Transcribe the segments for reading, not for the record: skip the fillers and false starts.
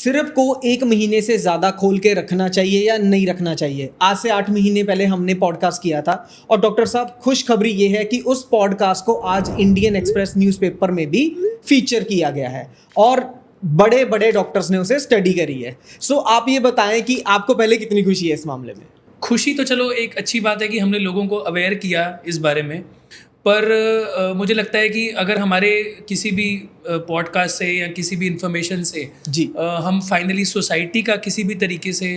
Syrup को 1 महीने से ज़्यादा खोल के रखना चाहिए या नहीं रखना चाहिए? आज से 8 महीने पहले हमने पॉडकास्ट किया था और डॉक्टर साहब खुशखबरी ये है कि उस पॉडकास्ट को आज इंडियन एक्सप्रेस न्यूज़पेपर में भी फीचर किया गया है और बड़े बड़े डॉक्टर्स ने उसे स्टडी करी है। सो आप ये बताएं कि आपको पहले कितनी खुशी है इस मामले में? खुशी तो चलो एक अच्छी बात है कि हमने लोगों को अवेयर किया इस बारे में, पर मुझे लगता है कि अगर हमारे किसी भी पॉडकास्ट से या किसी भी इंफॉर्मेशन से जी हम फाइनली सोसाइटी का किसी भी तरीके से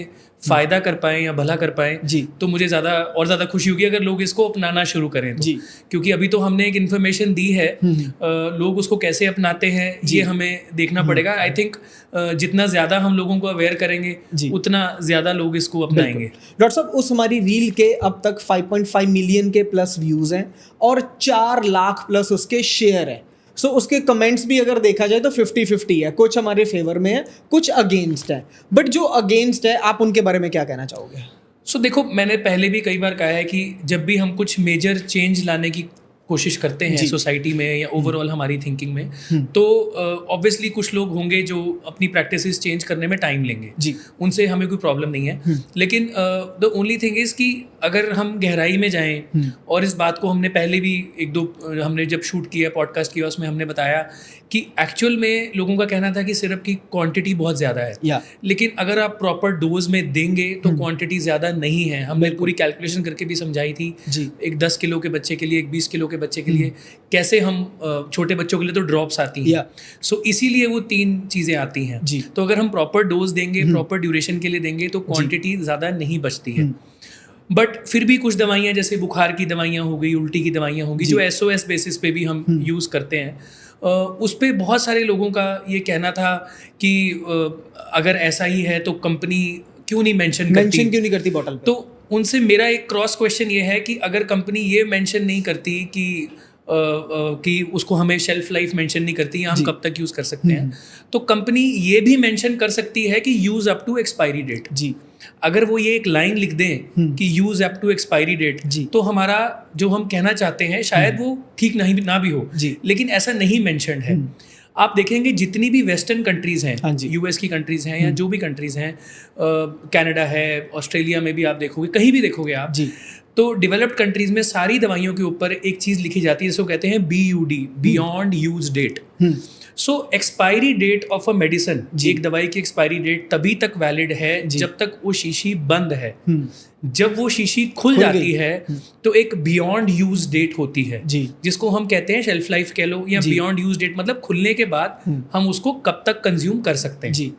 फ़ायदा कर पाएँ या भला कर पाएँ जी तो मुझे ज़्यादा खुशी होगी अगर लोग इसको अपनाना शुरू करें तो। जी क्योंकि अभी तो हमने एक इन्फॉर्मेशन दी है, लोग उसको कैसे अपनाते हैं ये हमें देखना पड़ेगा। आई थिंक जितना ज़्यादा हम लोगों को अवेयर करेंगे उतना ज़्यादा लोग इसको अपनाएंगे। डॉक्टर साहब उस हमारी रील के अब तक 5.5 मिलियन के प्लस व्यूज़ हैं और 4 लाख प्लस उसके शेयर हैं। सो उसके कमेंट्स भी अगर देखा जाए तो 50-50 है, कुछ हमारे फेवर में है, कुछ अगेंस्ट है। बट जो अगेंस्ट है आप उनके बारे में क्या कहना चाहोगे? सो देखो, मैंने पहले भी कई बार कहा है कि जब भी हम कुछ मेजर चेंज लाने की कोशिश करते हैं सोसाइटी में या ओवरऑल हमारी थिंकिंग में, तो ऑब्वियसली कुछ लोग होंगे जो अपनी प्रैक्टिसेस चेंज करने में टाइम लेंगे जी, उनसे हमें कोई प्रॉब्लम नहीं है। लेकिन द ओनली थिंग इज़ कि अगर हम गहराई में जाएं, और इस बात को हमने पहले भी हमने जब शूट किया पॉडकास्ट किया उसमें हमने बताया कि एक्चुअल में लोगों का कहना था कि सिरप की क्वांटिटी बहुत ज़्यादा है, लेकिन अगर आप प्रॉपर डोज में देंगे तो क्वांटिटी ज़्यादा नहीं है। हमने पूरी कैलकुलेशन करके भी समझाई थी जी। एक 10 किलो के बच्चे के लिए, एक 20 किलो के बच्चे के लिए कैसे हम छोटे बच्चों के लिए तो ड्रॉप्स आती हैं, सो इसीलिए वो 3 चीज़ें आती हैं जी। तो अगर हम प्रॉपर डोज देंगे, प्रॉपर ड्यूरेशन के लिए देंगे तो क्वांटिटी ज़्यादा नहीं बचती है। बट फिर भी कुछ दवाइयाँ जैसे बुखार की दवाइयाँ हो गई, उल्टी की दवाइयाँ हो गई, जो SOS बेसिस पे भी हम यूज़ करते हैं, उस पे बहुत सारे लोगों का ये कहना था कि अगर ऐसा ही है तो कंपनी क्यों नहीं मेंशन करती बॉटल पे? तो उनसे मेरा एक क्रॉस क्वेश्चन ये है कि अगर कंपनी ये मेंशन नहीं करती कि उसको हमें शेल्फ लाइफ मेंशन नहीं करती या हम कब तक यूज़ कर सकते हैं, तो कंपनी ये भी मेंशन कर सकती है कि use up to expiry date जी। अगर वो ये एक लाइन लिख दें कि use up to expiry date, तो हमारा जो हम कहना चाहते हैं शायद वो ठीक ना भी हो जी, लेकिन ऐसा नहीं मेंशन्ड है। आप देखेंगे जितनी भी वेस्टर्न कंट्रीज़ हैं, US की कंट्रीज़ हैं या जो भी कंट्रीज़ हैं, कनाडा है, ऑस्ट्रेलिया में भी आप देखोगे, कहीं भी देखोगे आप जी, तो डेवलप्ड कंट्रीज़ में सारी दवाइयों के ऊपर एक चीज़ लिखी जाती है जिसको कहते हैं BUD, beyond use date. So expiry date of a medicine, एक दवाई की एक्सपायरी डेट तभी तक वैलिड है जब तक वो शीशी बंद है। जब वो शीशी खुल जाती है तो एक बियॉन्ड यूज डेट होती है जी, जिसको हम कहते हैं शेल्फ लाइफ कह लो या बियॉन्ड यूज डेट, मतलब खुलने के बाद हम उसको कब तक कंज्यूम कर सकते हैं जी।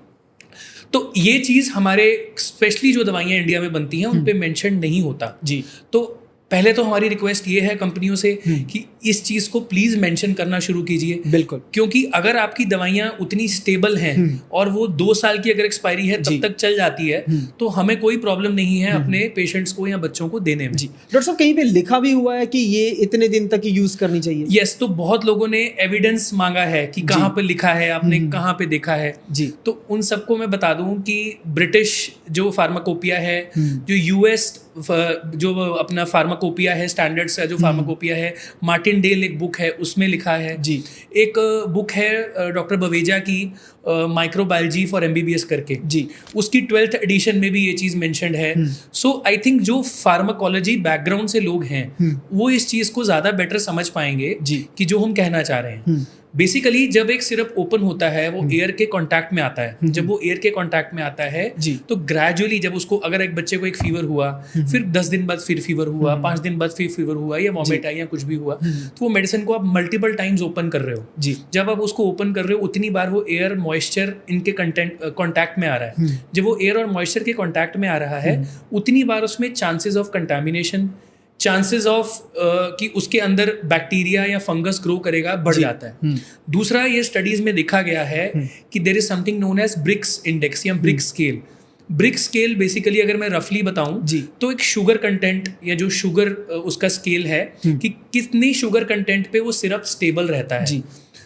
तो ये चीज़ हमारे स्पेशली जो दवाइयाँ इंडिया में बनती हैं उन पे मेंशन नहीं होता जी। तो पहले तो हमारी रिक्वेस्ट ये है कंपनियों से कि इस चीज़ को प्लीज़ मेंशन करना शुरू कीजिए, बिल्कुल, क्योंकि अगर आपकी दवाइयाँ उतनी स्टेबल हैं और वो 2 साल की अगर एक्सपायरी है तब तक चल जाती है तो हमें कोई प्रॉब्लम नहीं है अपने पेशेंट्स को या बच्चों को देने में जी। डॉक्टर साहब कहीं पे लिखा भी हुआ है कि ये इतने दिन तक यूज़ करनी चाहिए? यस, तो बहुत लोगों ने एविडेंस मांगा है कि कहाँ पर लिखा है, आपने कहाँ पे देखा है जी। तो उन सबको मैं बता दूँ कि ब्रिटिश जो फार्माकोपिया है, जो US जो अपना फार्माकोपिया है, स्टैंडर्ड्स का जो फार्माकोपिया है, मार्टिन डेल एक बुक है उसमें लिखा है जी। एक बुक है डॉक्टर बवेजा की माइक्रोबायोलॉजी फॉर MBBS करके जी, उसकी 12th एडिशन में भी ये चीज़ मेंशन्ड है। सो आई थिंक जो फार्माकोलॉजी बैकग्राउंड से लोग हैं वो इस चीज़ को ज़्यादा बेटर समझ पाएंगे जी, कि जो हम कहना चाह रहे हैं। बेसिकली जब एक सिरप ओपन होता है वो एयर के कांटेक्ट में आता है, जब वो एयर के कांटेक्ट में आता है जी, तो ग्रेजुअली जब उसको, अगर एक बच्चे को एक फीवर हुआ, फिर 10 दिन बाद फिर फीवर हुआ, 5 दिन बाद फिर फीवर हुआ या वॉमिट आई या कुछ भी हुआ, तो वो मेडिसिन को आप मल्टीपल टाइम्स ओपन कर रहे हो जी। जब आप उसको ओपन कर रहे हो उतनी बार वो एयर मॉइस्चर इनके कॉन्टैक्ट में आ रहा है। जब वो एयर और मॉइस्चर के कॉन्टैक्ट में आ रहा है उतनी बार उसमें chances of contamination, chances of कि उसके अंदर बैक्टीरिया या फंगस ग्रो करेगा बढ़ जाता है। दूसरा, ये स्टडीज में देखा गया है कि there is something known as Brix index या Brix scale. Brix scale basically अगर मैं रफली बताऊं जी, तो एक शुगर कंटेंट या जो शुगर उसका स्केल है कि कितनी शुगर कंटेंट पे वो सिरप स्टेबल रहता है जी।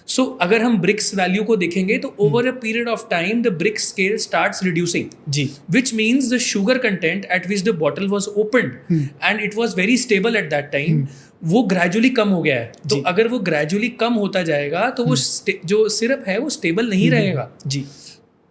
सो अगर हम ब्रिक्स वैल्यू को देखेंगे तो over a period of time the Brix scale starts reducing जी, which means the sugar content at which the bottle was opened and it was very stable at that time, वो gradually कम हो गया है। तो अगर वो ग्रेजुअली कम होता जाएगा तो वो जो सिरप है वो स्टेबल नहीं रहेगा जी।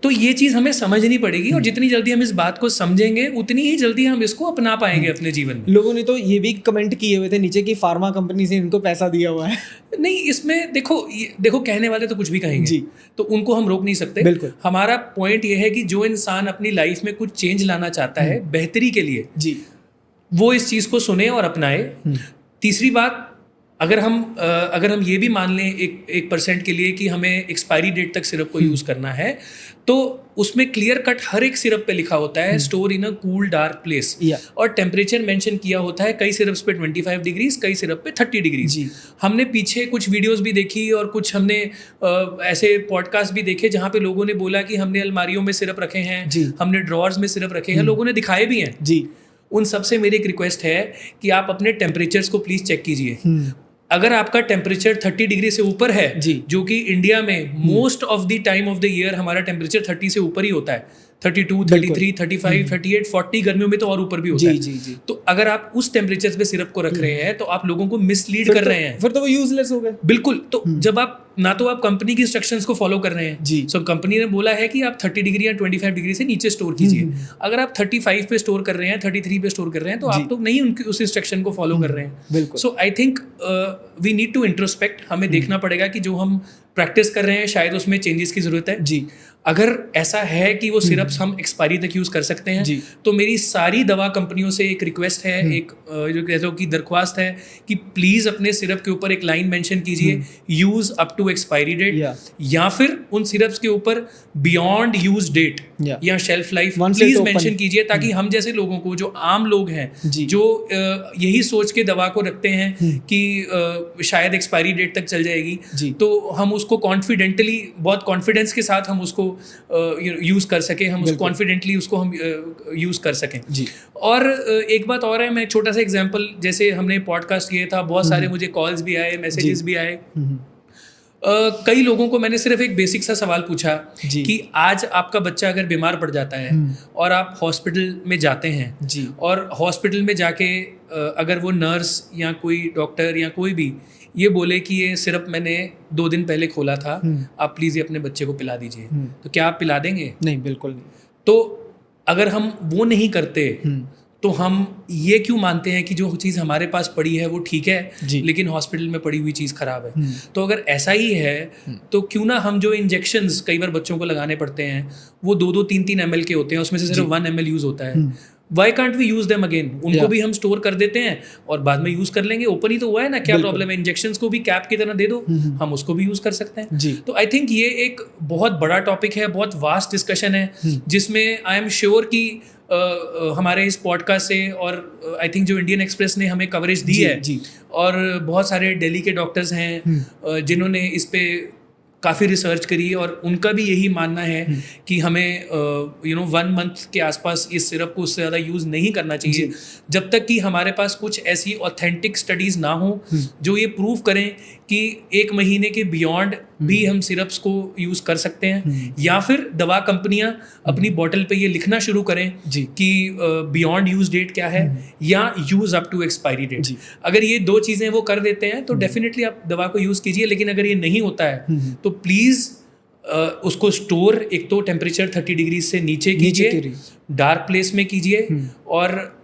तो ये चीज़ हमें समझनी पड़ेगी, और जितनी जल्दी हम इस बात को समझेंगे उतनी ही जल्दी हम इसको अपना पाएंगे अपने जीवन में। लोगों ने तो ये भी कमेंट किए हुए थे नीचे कि फार्मा कंपनी से इनको पैसा दिया हुआ है। नहीं, इसमें देखो कहने वाले तो कुछ भी कहेंगे जी। तो उनको हम रोक नहीं सकते। बिल्कुल। हमारा पॉइंट ये है कि जो इंसान अपनी लाइफ में कुछ चेंज लाना चाहता है बेहतरी के लिए, जी, वो इस चीज़ को सुने और अपनाए। तीसरी बात, अगर हम ये भी मान लें 1% के लिए कि हमें एक्सपायरी डेट तक सिरप को यूज़ करना है, तो उसमें क्लियर कट हर एक सिरप पे लिखा होता है store in a cool dark place, और टेम्परेचर मेंशन किया होता है। कई सिरप्स पे 25 डिग्रीज, कई सिरप पे 30 डिग्रीज। हमने पीछे कुछ वीडियोस भी देखी और कुछ हमने ऐसे पॉडकास्ट भी देखे जहाँ पे लोगों ने बोला कि हमने अलमारियों में सिरप रखे हैं, हमने ड्रॉर्स में सिरप रखे हैं, लोगों ने दिखाए भी हैं जी। उन सबसे मेरी एक रिक्वेस्ट है कि आप अपने टेम्परेचर्स को प्लीज़ चेक कीजिए। अगर आपका टेम्परेचर 30 डिग्री से ऊपर है, जो कि इंडिया में most of the time of the year हमारा टेम्परेचर 30 से ऊपर ही होता है, 32, 33, 35, 38, 40, गर्मियों में तो और ऊपर भी होता है। जी। तो अगर आप उस टेम्परेचर पे सिरप को रख रहे हैं तो आप लोगों को मिसलीड कर रहे हैं, फिर तो वो यूजलेस हो गए। बिल्कुल। तो जब आप ना तो आप कंपनी की इंस्ट्रक्शंस को फॉलो कर रहे हैं, जी। सो कंपनी ने बोला है कि आप 30 डिग्री या 25 डिग्री से नीचे स्टोर कीजिए। अगर आप 35 पे स्टोर कर रहे हैं, 33 पे स्टोर कर रहे हैं, तो आप तो नहीं उनकी उस इंस्ट्रक्शन को फॉलो कर रहे हैं। बिल्कुल। So I think we need to introspect. हमें देखना पड़ेगा कि जो हम प्रैक्टिस कर रहे हैं शायद उसमें चेंजेस की जरूरत है। जी। अगर ऐसा है कि वो सिरप्स हम एक्सपायरी तक यूज़ कर सकते हैं, तो मेरी सारी दवा कंपनियों से एक रिक्वेस्ट है, एक जो कहते हो कि दरख्वास्त है कि प्लीज़ अपने सिरप के ऊपर एक लाइन मेंशन कीजिए, use up to expiry date, या फिर उन सिरप्स के ऊपर बियॉन्ड यूज डेट या शेल्फ लाइफ प्लीज मेंशन कीजिए, ताकि हम जैसे लोगों को, जो आम लोग हैं, जो यही सोच के दवा को रखते हैं कि शायद एक्सपायरी डेट तक चल जाएगी, तो हम उसको कॉन्फिडेंटली, बहुत कॉन्फिडेंस के साथ हम उसको यूज़ कर सकें, हम उसको कॉन्फिडेंटली उसको हम यूज़ कर सकें। और एक बात और है, मैं छोटा सा एग्जांपल, जैसे हमने पॉडकास्ट किया था, बहुत सारे मुझे कॉल्स भी आए, मैसेजेस भी आए। कई लोगों को मैंने सिर्फ एक बेसिक सा सवाल पूछा कि आज आपका बच्चा अगर बीमार पड़ जाता है और आप हॉस्पिटल में जाते हैं, और हॉस्पिटल में जाके अगर वो नर्स या कोई डॉक्टर या कोई भी ये बोले कि ये सिरप मैंने 2 दिन पहले खोला था, आप प्लीज़ ये अपने बच्चे को पिला दीजिए, तो क्या आप पिला देंगे? नहीं, बिल्कुल नहीं। तो अगर हम वो नहीं करते तो हम ये क्यों मानते हैं कि जो चीज़ हमारे पास पड़ी है वो ठीक है, लेकिन हॉस्पिटल में पड़ी हुई चीज़ खराब है? तो अगर ऐसा ही है तो क्यों ना हम जो इंजेक्शंस कई बार बच्चों को लगाने पड़ते हैं वो 2-2, 3-3 ml के होते हैं, उसमें से सिर्फ 1 ml यूज़ होता है, why can't we use them again? उनको भी हम स्टोर कर देते हैं और बाद में यूज कर लेंगे, ओपन ही तो हुआ है ना, क्या प्रॉब्लम है? इंजेक्शंस को भी कैप की तरह दे दो, हम उसको भी यूज कर सकते हैं। तो आई थिंक ये एक बहुत बड़ा टॉपिक है, बहुत वास्ट डिस्कशन है, जिसमें आई एम श्योर कि हमारे इस पॉडकास्ट से, और आई थिंक जो इंडियन एक्सप्रेस ने हमें कवरेज दी है, और बहुत सारे दिल्ली के डॉक्टर्स हैं जिन्होंने इस पे काफ़ी रिसर्च करी, और उनका भी यही मानना है कि हमें 1 मंथ के आसपास इस सिरप को उससे ज़्यादा यूज़ नहीं करना चाहिए, जब तक कि हमारे पास कुछ ऐसी ऑथेंटिक स्टडीज़ ना हो जो ये प्रूव करें कि 1 महीने के बियॉन्ड भी हम सिरप्स को यूज़ कर सकते हैं, या फिर दवा कंपनियां अपनी बॉटल पे ये लिखना शुरू करें कि बियॉन्ड यूज डेट क्या है, या use up to expiry date. अगर ये 2 चीज़ें वो कर देते हैं तो डेफिनेटली आप दवा को यूज़ कीजिए, लेकिन अगर ये नहीं होता है तो प्लीज़ उसको स्टोर एक तो टेम्परेचर 30 डिग्री से नीचे कीजिए, डार्क प्लेस में कीजिए, और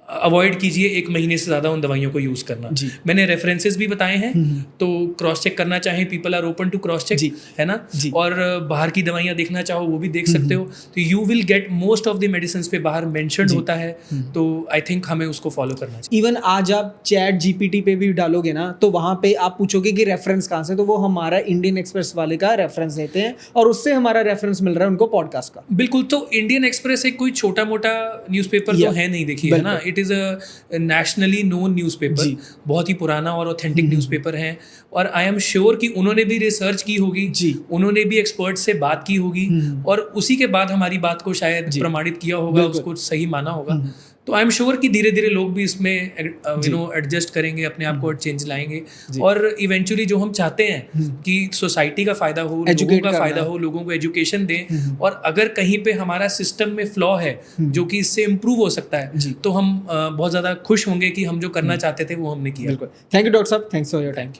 अवॉइड कीजिए 1 महीने से ज़्यादा उन दवाइयों को यूज़ करना। मैंने रेफरेंसेस भी बताए हैं, तो क्रॉस चेक करना चाहें, people are open to cross check, है ना, और बाहर की दवाइयाँ देखना चाहो वो भी देख सकते हो, तो you will get most of the medicine पे बाहर मेंशन्ड होता है, तो आई थिंक हमें उसको फॉलो करना चाहिए। इवन आज आप चैट जीपीटी पे भी डालोगे ना, तो वहाँ पे आप पूछोगे कि रेफरेंस कहाँ से, तो वो हमारा इंडियन एक्सप्रेस वाले का रेफरेंस देते हैं, और उससे हमारा रेफरेंस मिल रहा है उनको पॉडकास्ट का। बिल्कुल। तो इंडियन एक्सप्रेस एक कोई छोटा मोटा न्यूज़पेपर तो है नहीं, देखिए, है ना, it is a nationally known newspaper, बहुत ही पुराना और ऑथेंटिक न्यूज़पेपर है, और आई एम श्योर कि उन्होंने भी रिसर्च की होगी, उन्होंने भी एक्सपर्ट से बात की होगी, और उसी के बाद हमारी बात को शायद प्रमाणित किया होगा, उसको सही माना होगा। तो आई एम श्योर कि धीरे धीरे लोग भी इसमें एडजस्ट करेंगे, अपने आप को चेंज लाएंगे, और इवेंचुअली जो हम चाहते हैं कि सोसाइटी का फ़ायदा हो, लोगों का फ़ायदा हो, लोगों को एजुकेशन दें, और अगर कहीं पे हमारा सिस्टम में फ्लॉ है जो कि इससे इम्प्रूव हो सकता है, तो हम बहुत ज़्यादा खुश होंगे कि हम जो करना चाहते थे वो हमने किया। बिल्कुल। थैंक यू डॉक्टर साहब, थैंक्स फॉर योर टाइम।